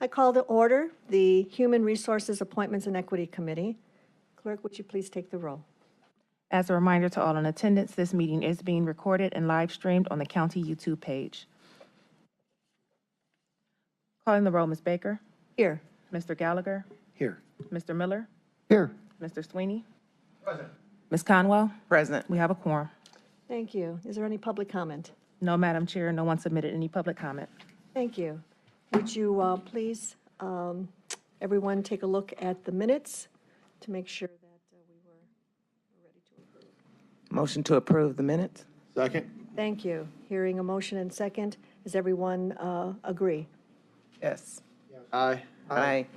I call to order the Human Resources Appointments and Equity Committee. Clerk, would you please take the roll? As a reminder to all in attendance, this meeting is being recorded and live streamed on the county YouTube page. Calling the roll, Ms. Baker, Here. Mr. Gallagher, Here. Mr. Miller, Here. Mr. Sweeney. Present. Ms. Conwell. Present. We have a quorum. Thank you. Is there any public comment? No, Madam Chair, no one submitted any public comment. Thank you. Would you please, everyone, take a look at the minutes to make sure that we were ready to approve? Motion to approve the minutes? Second? Thank you. Hearing a motion and second, does everyone agree? Yes. Aye. Aye.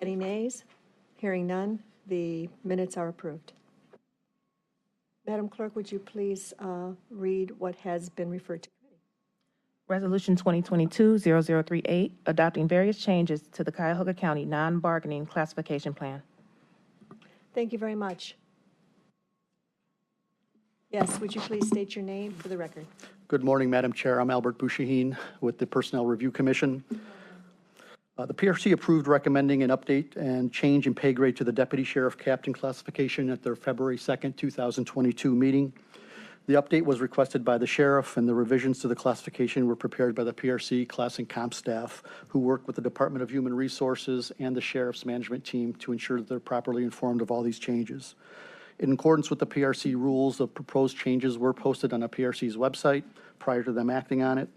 Any nays? Hearing none, the minutes are approved. Madam Clerk, would you please read what has been referred to? Resolution 2022-0038, adopting various changes to the Cuyahoga County non-bargaining classification plan. Thank you very much. Yes, would you please state your name for the record? Good morning, Madam Chair. I'm Albert Bouchahine with the Personnel Review Commission. The PRC approved recommending an update and change in pay grade to the Deputy Sheriff Captain classification at their February 2nd, 2022 meeting. The update was requested by the sheriff, and the revisions to the classification were prepared by the PRC class and comp staff who work with the Department of Human Resources and the sheriff's management team to ensure that they're properly informed of all these changes. In accordance with the PRC rules, the proposed changes were posted on the PRC's website prior to them acting on it.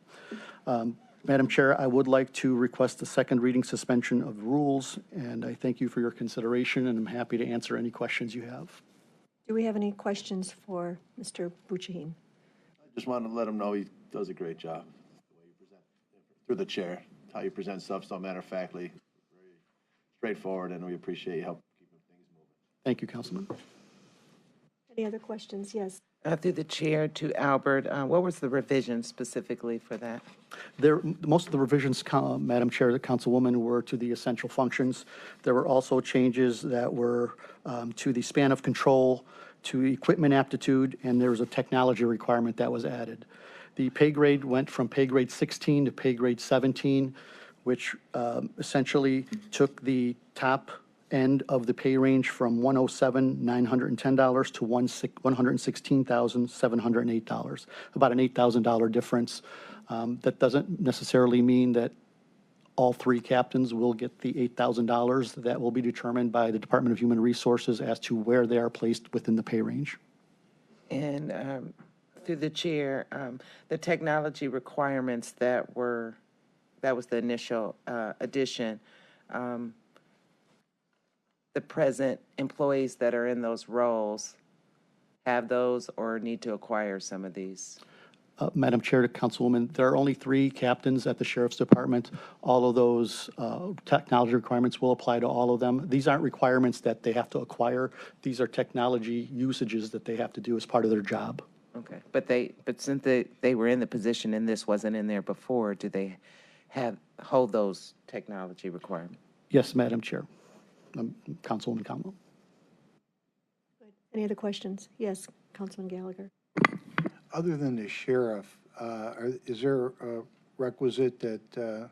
Madam Chair, I would like to request a second reading suspension of rules, and I thank you for your consideration, and I'm happy to answer any questions you have. Do we have any questions for Mr. Bouchahine? I just wanted to let him know he does a great job. The way you present, through the chair, how you present stuff so matter-of-factly, very straightforward, and we appreciate you help keeping things moving. Thank you, Councilman. Any other questions? Yes. Through the chair to Albert, what was the revision specifically for that? Most of the revisions, Madam Chair, the Councilwoman, were to the essential functions. There were also changes that were to the span of control, to equipment aptitude, and there was a technology requirement that was added. The pay grade went from pay grade 16 to pay grade 17, which essentially took the top end of the pay range from $107,910 to $116,708, about an $8,000 difference. That doesn't necessarily mean that all three captains will get the $8,000. That will be determined by the Department of Human Resources as to where they are placed within the pay range. And through the chair, the technology requirements that was the initial addition. The present employees that are in those roles have those or need to acquire some of these? Madam Chair, to Councilwoman, there are only 3 captains at the Sheriff's Department. All of those technology requirements will apply to all of them. These aren't requirements that they have to acquire. These are technology usages that they have to do as part of their job. Okay, but since they were in the position and this wasn't in there before, do they hold those technology requirements? Yes, Madam Chair. Councilwoman Conwell. Any other questions? Yes, Councilman Gallagher. Other than the sheriff, is there a requisite that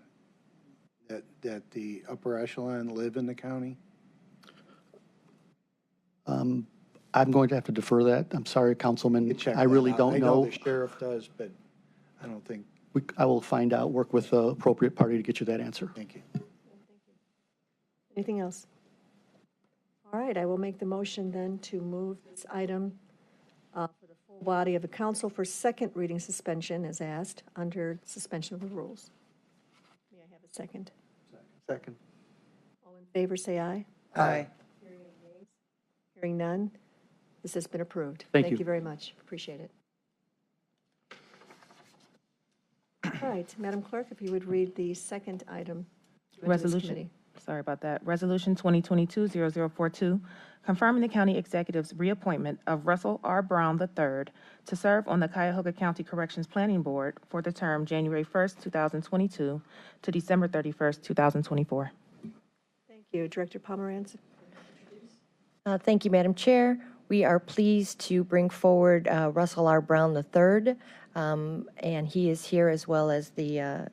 the upper echelon live in the county? I'm going to have to defer that. I'm sorry, Councilman. Check I really that out. don't I know. the sheriff does, but I don't think. I will find out, work with the appropriate party to get you that answer. Thank you. Anything else? All right, I will make the motion then to move this item for the full body of the council for second reading suspension as asked under suspension of the rules. May I have a second? Second. All in favor, say aye. Aye. Hearing none, this has been approved. Thank Thank you. you very much. Appreciate it. All right, Madam Clerk, if you would read the second item. to this Resolution. committee. Sorry about that. Resolution 2022-0042, confirming the county executive's reappointment of Russell R. Brown III to serve on the Cuyahoga County Corrections Planning Board for the term January 1st, 2022 to December 31st, 2024. Thank you. Director Pomerantz. Thank you, Madam Chair. We are pleased to bring forward Russell R. Brown III, and he is here as well as the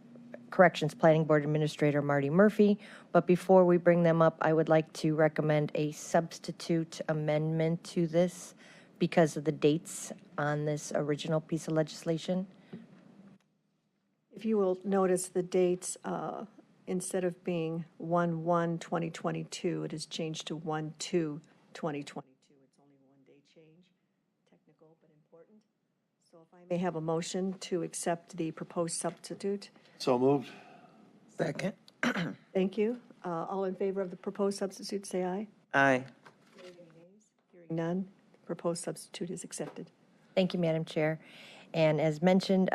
Corrections Planning Board Administrator Marty Murphy. But before we bring them up, I would like to recommend a substitute amendment to this because of the dates on this original piece of legislation. If you will notice the dates, instead of being 1/1/2022, it is changed to 1/2/2022. It's only a one-day change, technical but important. So if I may have a motion to accept the proposed substitute. So moved. Second. Thank you. All in favor of the proposed substitute, say aye. Aye. Hearing none, the proposed substitute is accepted. Thank you, Madam Chair. And as mentioned,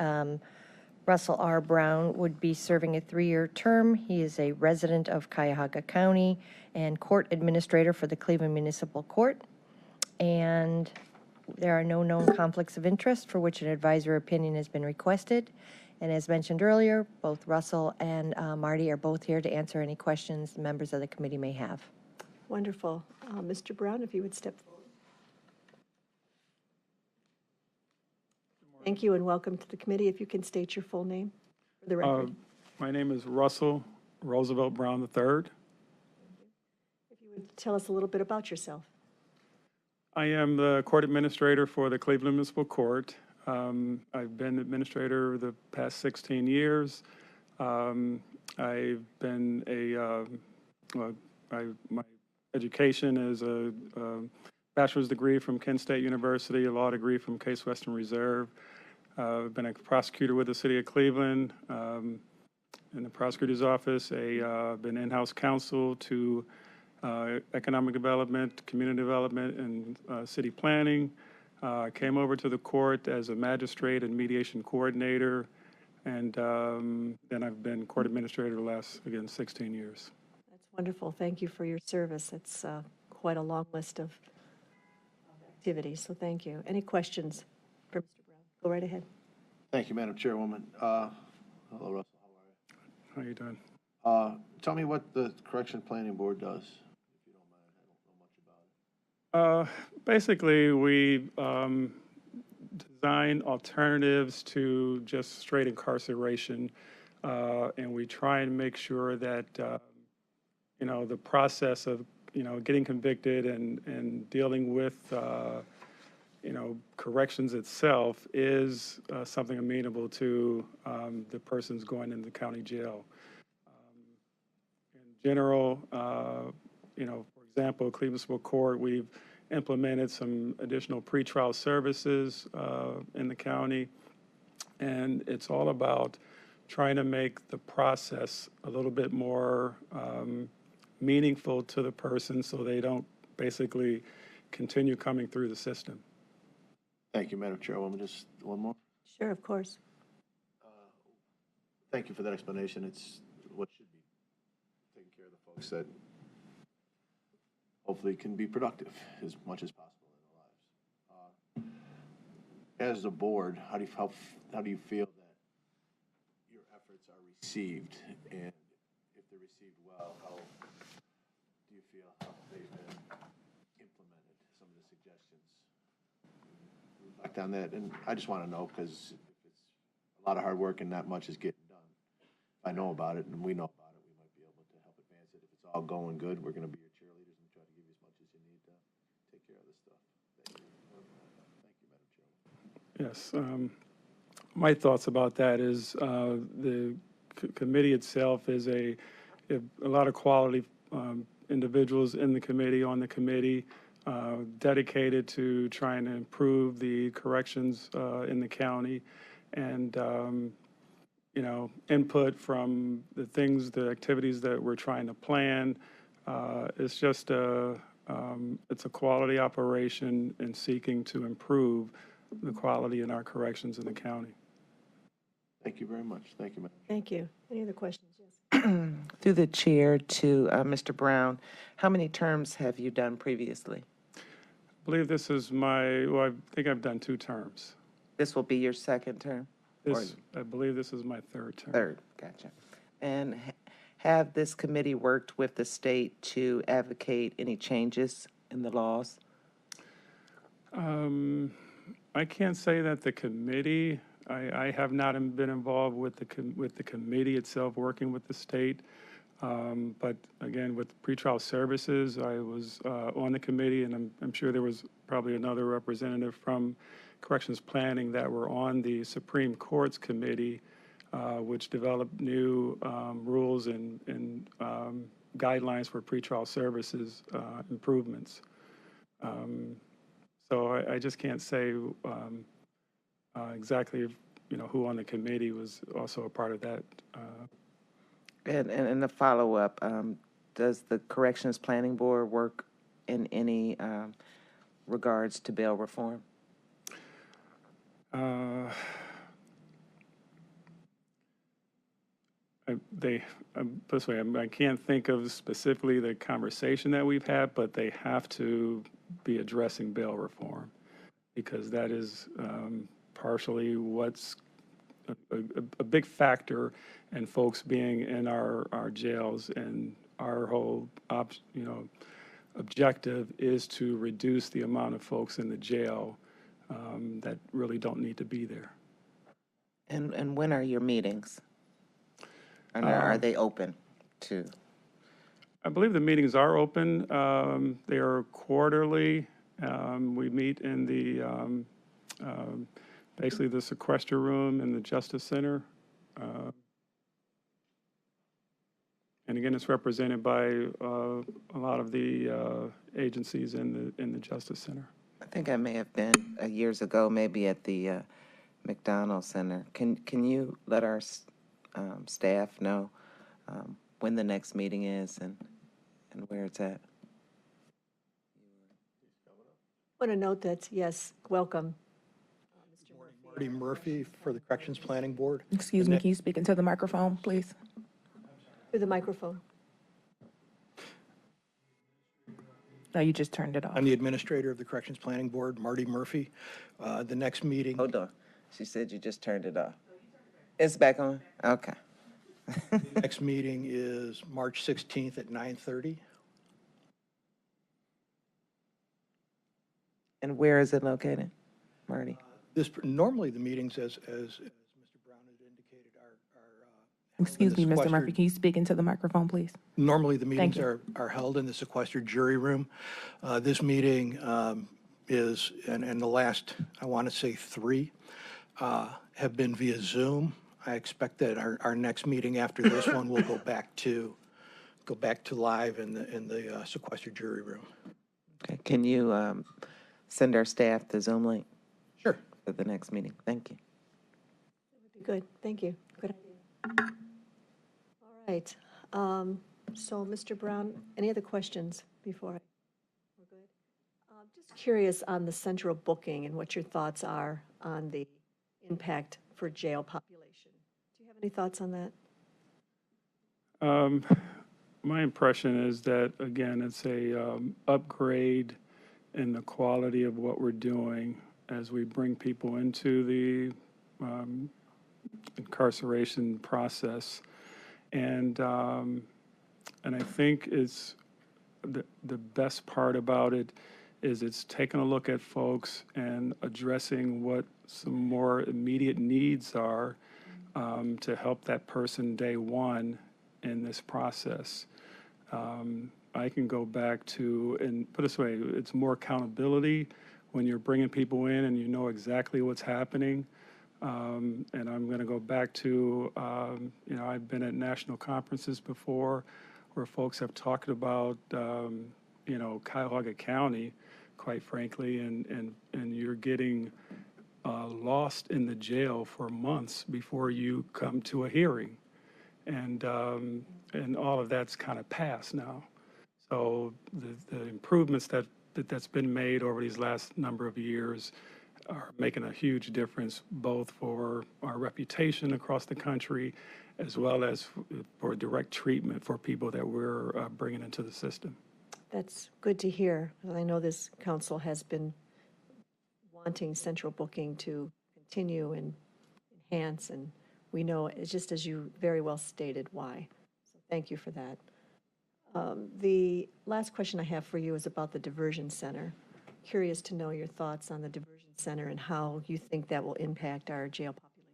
Russell R. Brown would be serving a 3-year term. He is a resident of Cuyahoga County and court administrator for the Cleveland Municipal Court. And there are no known conflicts of interest for which an advisory opinion has been requested. And as mentioned earlier, both Russell and Marty are both here to answer any questions members of the committee may have. Wonderful. Mr. Brown, if you would step forward. Thank you and welcome to the committee. If you can state your full name for the record. My name is Russell Roosevelt Brown III. If you would tell us a little bit about yourself. I am the court administrator for the Cleveland Municipal Court. I've been administrator the past 16 years. I've been my education is a bachelor's degree from Kent State University, a law degree from Case Western Reserve. I've been a prosecutor with the city of Cleveland in the prosecutor's office. Been in-house counsel to economic development, community development, and city planning. Came over to the court as a magistrate and mediation coordinator, and then I've been court administrator the last, again, 16 years. That's wonderful. Thank you for your service. It's quite a long list of activities, so thank you. Any questions for Mr. Brown? Go right ahead. Thank you, Madam Chairwoman. Hello, Russell. How you doing? How are you? Tell me what the Correction Planning Board does, if you don't mind. I don't know much about it. Basically, we design alternatives to just straight incarceration, and we try and make sure that, the process of, getting convicted and dealing with, corrections itself is something amenable to the persons going into the county jail. In general, for example, Cleveland Municipal Court, we've implemented some additional pretrial services in the county, and it's all about trying to make the process a little bit more meaningful to the person so they don't basically continue coming through the system. Thank you, Madam Chairwoman. Just one more. Sure, of course. Thank you for that explanation. It's what should be taking care of the folks that hopefully can be productive as much as possible in their lives. As a board, how do you feel that your efforts are received, and if they're received well, how do you feel how they've been implemented? Some of the suggestions. Reflect on that, and I just want to know because if it's a lot of hard work and not much is getting done. If I know about it and we know about it, we might be able to help advance it. If it's all going good, we're going to be your cheerleaders and try to give you as much as you need to take care of this stuff. Thank you, Madam Chairwoman. Yes. My thoughts about that is the committee itself is a lot of quality individuals in the committee, on the committee, dedicated to trying to improve the corrections in the county, and input from the activities that we're trying to plan. It's just it's a quality operation in seeking to improve the quality in our corrections in the county. Thank you very much. Thank you, Madam. Thank you. Any other questions? Yes. Through the chair to Mr. Brown, how many terms have you done previously? I believe this is I think I've done 2 terms. This will be your second term? I believe this is my 3rd term. Third, gotcha. And have this committee worked with the state to advocate any changes in the laws? I can't say that the committee I have not been involved with the committee itself, working with the state. But again, with pretrial services, I was on the committee, and I'm sure there was probably another representative from corrections planning that were on the Supreme Court's committee, which developed new rules and guidelines for pretrial services improvements. So I just can't say exactly, who on the committee was also a part of that. And the follow-up, does the Corrections Planning Board work in any regards to bail reform? This way, I can't think of specifically the conversation that we've had, but they have to be addressing bail reform, because that is partially what's a big factor in folks being in our jails, and our whole objective is to reduce the amount of folks in the jail that really don't need to be there. And when are your meetings? And are they open to? I believe the meetings are open. They are quarterly. We meet in the basically the sequester room in the Justice Center. And again, it's represented by a lot of the agencies in the Justice Center. I think I may have been years ago, maybe at the McDonald Center. Can you let our staff know when the next meeting is and where it's at? I want to note that, yes, welcome. Marty Murphy for the Corrections Planning Board. Excuse me, can you speak into the microphone, please? Through the microphone. No, you just turned it off. I'm the administrator of the Corrections Planning Board, Marty Murphy. The next meeting, Hold on. She said you just turned it off. It's back on? Okay. next meeting is March 16th at 9:30. And where is it located, Marty? Normally, the meetings, as Mr. Brown had indicated, are Excuse me, Mr. Murphy, sequestered- can you speak into the microphone, please? Normally, the meetings you. are held in the sequestered jury room. This meeting is, and the last, I want to say 3, have been via Zoom. I expect that our next meeting after this one will go back to live in the sequestered jury room. Okay. Can you send our staff the Zoom link Sure. for the next meeting? Thank you. Good, thank you. Good idea. All right. So, Mr. Brown, any other questions before we're good? Just curious on the central booking and what your thoughts are on the impact for jail population. Do you have any thoughts on that? My impression is that, again, it's a upgrade in the quality of what we're doing as we bring people into the incarceration process. And I think it's the best part about it is it's taking a look at folks and addressing what some more immediate needs are to help that person day one in this process. I can go back to, and put it this way, it's more accountability when you're bringing people in and you know exactly what's happening. And I'm going to go back to, I've been at national conferences before where folks have talked about, Cuyahoga County, quite frankly, and you're getting lost in the jail for months before you come to a hearing. And all of that's kind of past now. So the improvements that's been made over these last number of years are making a huge difference, both for our reputation across the country, as well as for direct treatment for people that we're bringing into the system. That's good to hear. I know this council has been wanting central booking to continue and enhance, and we know, it's just as you very well stated, why. So thank you for that. The last question I have for you is about the Diversion Center. Curious to know your thoughts on the Diversion Center and how you think that will impact our jail population.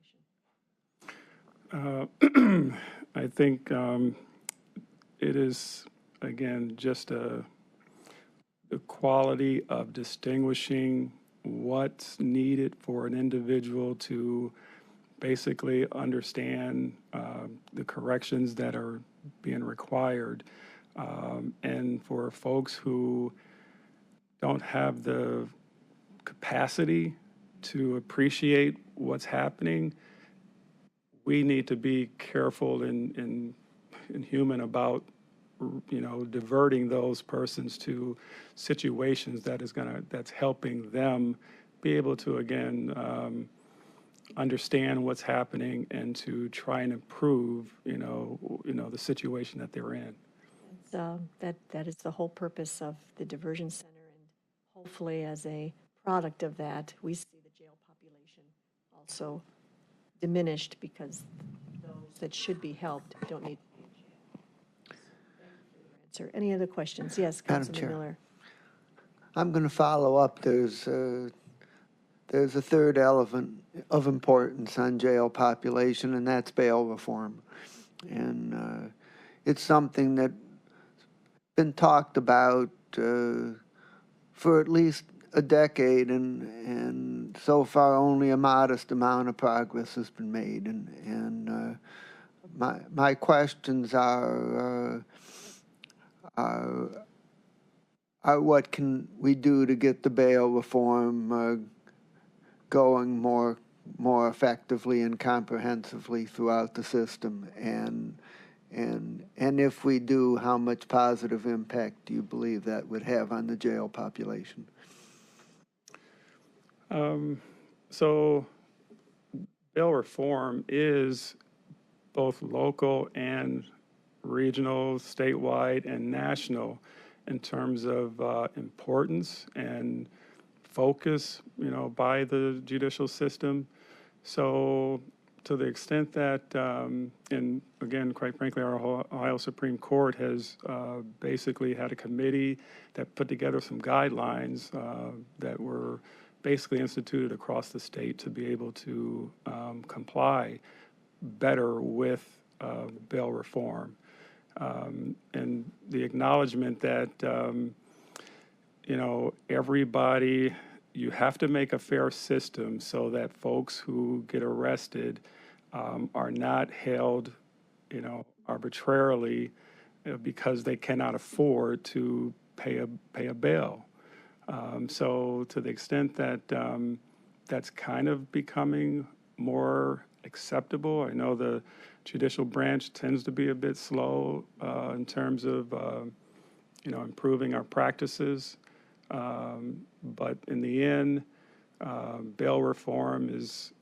I think it is, again, just the quality of distinguishing what's needed for an individual to basically understand the corrections that are being required. And for folks who don't have the capacity to appreciate what's happening, we need to be careful and human about, diverting those persons to situations that's helping them be able to, again, understand what's happening and to try and improve, the situation that they're in. That is the whole purpose of the Diversion Center, and hopefully as a product of that, we see the jail population also diminished because those that should be helped don't need to be in jail. Thank you for your answer. Any other questions? Yes, Madam Councilman Chair. Miller. I'm going to follow up. There's a third element of importance on jail population, and that's bail reform. And it's something that's been talked about for at least a decade, and so far only a modest amount of progress has been made. And my questions are what can we do to get the bail reform going more effectively and comprehensively throughout the system, and if we do, how much positive impact do you believe that would have on the jail population? So bail reform is both local and regional, statewide, and national in terms of importance and focus, by the judicial system. So to the extent that, and again, quite frankly, our Ohio Supreme Court has basically had a committee that put together some guidelines that were basically instituted across the state to be able to comply better with bail reform. And the acknowledgement that, everybody, you have to make a fair system so that folks who get arrested are not held, arbitrarily because they cannot afford to pay a bail. So to the extent that that's kind of becoming more acceptable, I know the judicial branch tends to be a bit slow in terms of, improving our practices. But in the end, bail reform is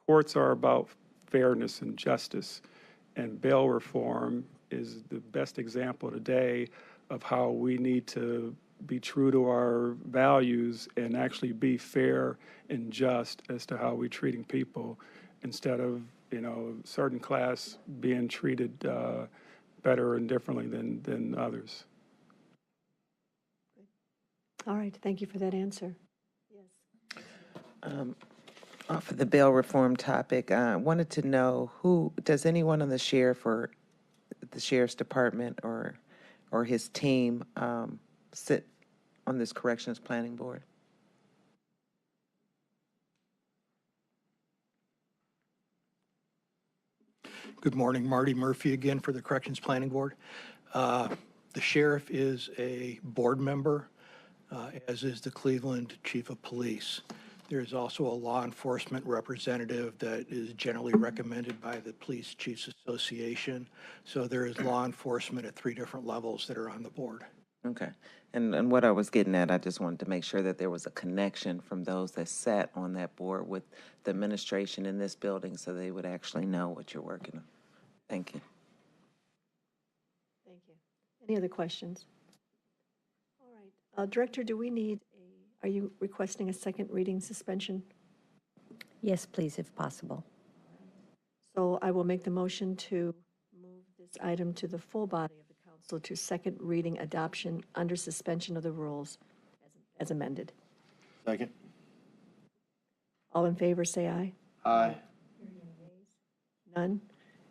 courts are about fairness and justice, and bail reform is the best example today of how we need to be true to our values and actually be fair and just as to how we're treating people, instead of, certain class being treated better and differently than others. All right, thank you for that answer. Yes. Off of the bail reform topic, I wanted to know does anyone on the sheriff's department or his team sit on this corrections planning board? Good morning, Marty Murphy again for the Corrections Planning Board. The sheriff is a board member, as is the Cleveland Chief of Police. There's also a law enforcement representative that is generally recommended by the Police Chiefs Association. So there is law enforcement at 3 different levels that are on the board. Okay. And what I was getting at, I just wanted to make sure that there was a connection from those that sat on that board with the administration in this building so they would actually know what you're working on. Thank you. Thank you. Any other questions? All right. Director, are you requesting a second reading suspension? Yes, please, if possible. So I will make the motion to move this item to the full body of the council to second reading adoption under suspension of the rules as amended. Second. All in favor, say aye. Aye. None?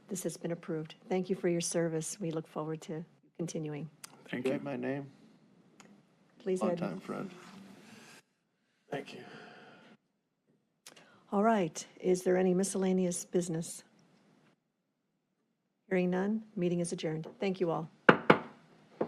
This has been approved. Thank you for your service. We look forward to continuing. Thank You you. have my name? Please, Ed. Longtime friend. Thank you. All right. Is there any miscellaneous business? Hearing none, meeting is adjourned. Thank you all.